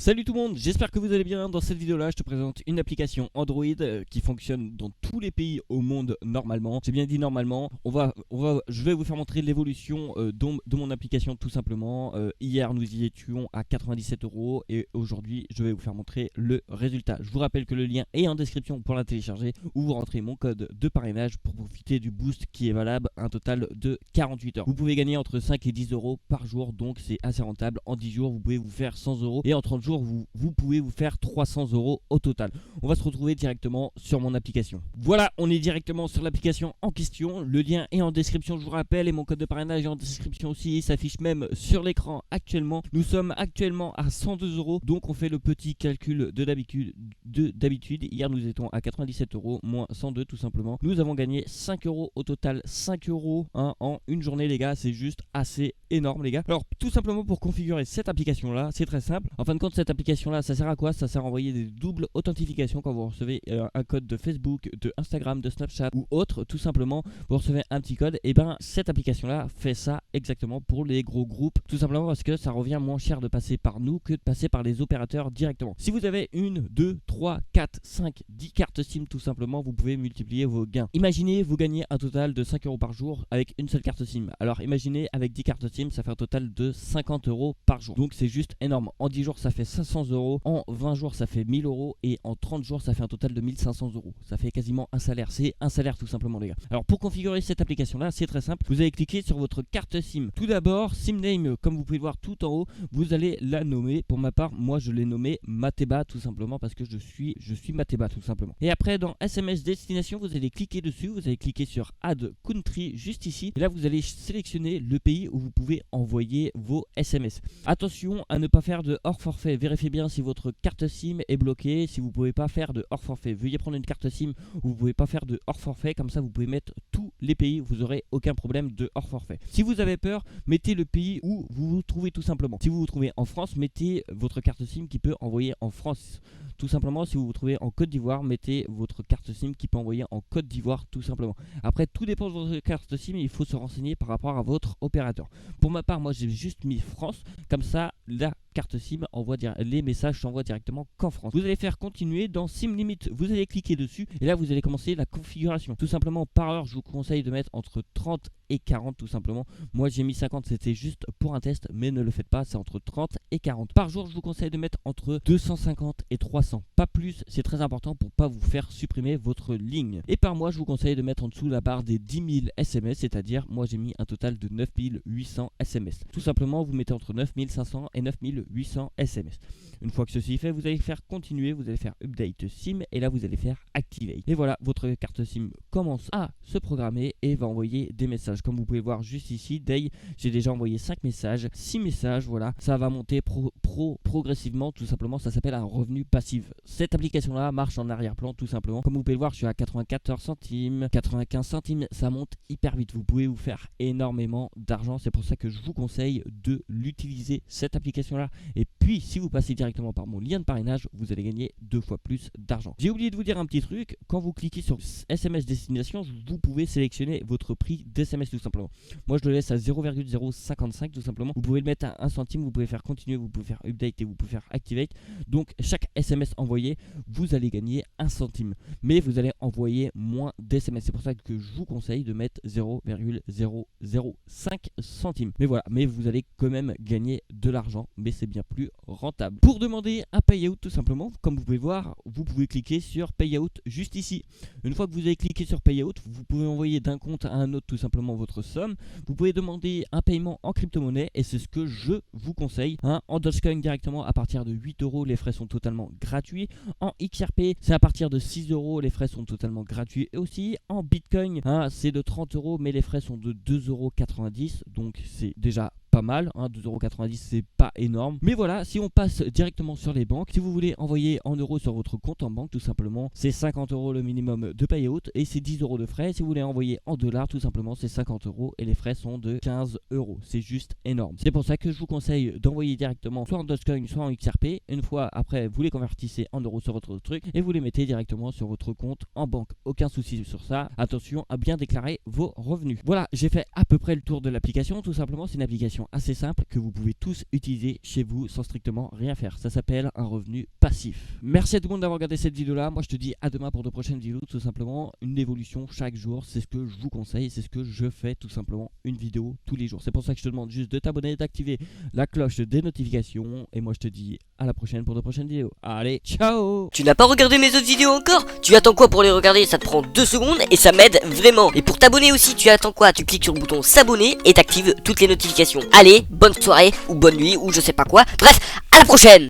Salut tout le monde, j'espère que vous allez bien. Dans cette vidéo là je te présente une application Android qui fonctionne dans tous les pays au monde normalement. J'ai bien dit normalement. Je vais vous faire montrer l'évolution de mon application tout simplement. Hier nous y étions à 97 € et aujourd'hui je vais vous faire montrer le résultat. Je vous rappelle que le lien est en description pour la télécharger, où vous rentrez mon code de parrainage pour profiter du boost qui est valable un total de 48 heures. Vous pouvez gagner entre 5 et 10 € par jour, donc c'est assez rentable. En 10 jours vous pouvez vous faire 100 € et en 30 jours vous pouvez vous faire 300 € au total. On va se retrouver directement sur mon application. Voilà, on est directement sur l'application en question. Le lien est en description, je vous rappelle, et mon code de parrainage est en description aussi. Il s'affiche même sur l'écran actuellement. Nous sommes actuellement à 102 €, donc on fait le petit calcul de d'habitude. Hier nous étions à 97 € moins 102 tout simplement. Nous avons gagné 5 € au total, 5 € en une journée les gars, c'est juste assez énorme les gars. Alors tout simplement pour configurer cette application là, c'est très simple. En fin de compte, cette application là, ça sert à quoi? Ça sert à envoyer des doubles authentifications quand vous recevez un code de Facebook, de Instagram, de Snapchat ou autre. Tout simplement, vous recevez un petit code, et ben cette application là fait ça exactement pour les gros groupes, tout simplement parce que ça revient moins cher de passer par nous que de passer par les opérateurs directement. Si vous avez 1, 2, 3, 4, 5, 10 cartes SIM tout simplement, vous pouvez multiplier vos gains. Imaginez vous gagnez un total de 5 € par jour avec une seule carte SIM. Alors imaginez avec 10 cartes SIM, ça fait un total de 50 € par jour. Donc c'est juste énorme. En 10 jours ça fait 500 €, en 20 jours ça fait 1000 € et en 30 jours ça fait un total de 1500 €. Ça fait quasiment un salaire, c'est un salaire tout simplement les gars. Alors pour configurer cette application là, c'est très simple. Vous allez cliquer sur votre carte SIM. Tout d'abord, SIM name, comme vous pouvez le voir tout en haut, vous allez la nommer. Pour ma part, moi je l'ai nommé Mateba tout simplement parce que je suis Mateba tout simplement. Et après dans SMS destination, vous allez cliquer dessus, vous allez cliquer sur Add Country juste ici. Et là vous allez sélectionner le pays où vous pouvez envoyer vos SMS. Attention à ne pas faire de hors forfait. Vérifiez bien si votre carte SIM est bloquée, si vous ne pouvez pas faire de hors forfait. Veuillez prendre une carte SIM où vous ne pouvez pas faire de hors forfait, comme ça vous pouvez mettre tous les pays, vous n'aurez aucun problème de hors forfait. Si vous avez peur, mettez le pays où vous vous trouvez tout simplement. Si vous vous trouvez en France, mettez votre carte SIM qui peut envoyer en France. Tout simplement, si vous vous trouvez en Côte d'Ivoire, mettez votre carte SIM qui peut envoyer en Côte d'Ivoire tout simplement. Après, tout dépend de votre carte SIM, il faut se renseigner par rapport à votre opérateur. Pour ma part, moi j'ai juste mis France, comme ça la carte SIM envoie les messages s'envoient directement qu'en France. Vous allez faire continuer dans SIM Limit, vous allez cliquer dessus et là vous allez commencer la configuration. Tout simplement par heure, je vous conseille de mettre entre 30 et 40 tout simplement. Moi j'ai mis 50, c'était juste pour un test, mais ne le faites pas, c'est entre 30 et 40. Par jour, je vous conseille de mettre entre 250 et 300, pas plus, c'est très important pour pas vous faire supprimer votre ligne. Et par mois, je vous conseille de mettre en dessous la barre des 10 000 SMS, c'est-à-dire moi j'ai mis un total de 9800 SMS. Tout simplement, vous mettez entre 9500 et 9800 SMS. Une fois que ceci est fait, vous allez faire continuer, vous allez faire update SIM et là vous allez faire activate. Et voilà, votre carte SIM commence à se programmer et va envoyer des messages. Comme vous pouvez voir juste ici, Day, j'ai déjà envoyé 5 messages, 6 messages, voilà. Ça va monter progressivement, tout simplement, ça s'appelle un revenu passif. Cette application là marche en arrière-plan tout simplement. Comme vous pouvez le voir, je suis à 94 centimes, 95 centimes, ça monte hyper vite. Vous pouvez vous faire énormément d'argent, c'est pour ça que je vous conseille de l'utiliser cette application là. Et puis si vous passez directement par mon lien de parrainage, vous allez gagner 2 fois plus d'argent. J'ai oublié de vous dire un petit truc, quand vous cliquez sur SMS destination, vous pouvez sélectionner votre prix d'SMS tout simplement. Moi je le laisse à 0,055 tout simplement. Vous pouvez le mettre à 1 centime, vous pouvez faire continuer, vous pouvez faire update et vous pouvez faire activate. Donc chaque SMS envoyé, vous allez gagner 1 centime, mais vous allez envoyer moins d'SMS. C'est pour ça que je vous conseille de mettre 0,005 centimes. Mais voilà, mais vous allez quand même gagner de l'argent, mais c'est bien plus rentable. Pour demander un payout tout simplement, comme vous pouvez voir, vous pouvez cliquer sur payout juste ici. Une fois que vous avez cliqué sur payout, vous pouvez envoyer d'un compte à un autre tout simplement votre somme. Vous pouvez demander un paiement en crypto-monnaie et c'est ce que je vous conseille. En Dogecoin directement à partir de 8 €, les frais sont totalement gratuits. En XRP, c'est à partir de 6 €, les frais sont totalement gratuits. Et aussi en Bitcoin, c'est de 30 €, mais les frais sont de 2,90 €. Donc c'est déjà pas mal, 2,90 € c'est pas énorme. Mais voilà, si on passe directement sur les banques, si vous voulez envoyer en euros sur votre compte en banque, tout simplement, c'est 50 € le minimum de payout et c'est 10 € de frais. Si vous voulez envoyer en dollars, tout simplement, c'est 50 € et les frais sont de 15 €. C'est juste énorme. C'est pour ça que je vous conseille d'envoyer directement soit en Dogecoin, soit en XRP. Une fois après, vous les convertissez en euros sur votre truc et vous les mettez directement sur votre compte en banque. Aucun souci sur ça. Attention à bien déclarer vos revenus. Voilà, j'ai fait à peu près le tour de l'application. Tout simplement, c'est une application application assez simple que vous pouvez tous utiliser chez vous sans strictement rien faire. Ça s'appelle un revenu passif. Merci à tout le monde d'avoir regardé cette vidéo là. Moi je te dis à demain pour de prochaines vidéos. Tout simplement une évolution chaque jour, c'est ce que je vous conseille, c'est ce que je fais tout simplement, une vidéo tous les jours. C'est pour ça que je te demande juste de t'abonner, d'activer la cloche des notifications et moi je te dis à la prochaine pour de prochaines vidéos. Allez, ciao. Tu n'as pas regardé mes autres vidéos encore? Tu attends quoi pour les regarder? Ça te prend 2 secondes et ça m'aide vraiment. Et pour t'abonner aussi, tu attends quoi? Tu cliques sur le bouton s'abonner et t'actives toutes les notifications. Allez, bonne soirée ou bonne nuit ou je sais pas quoi. Bref, à la prochaine.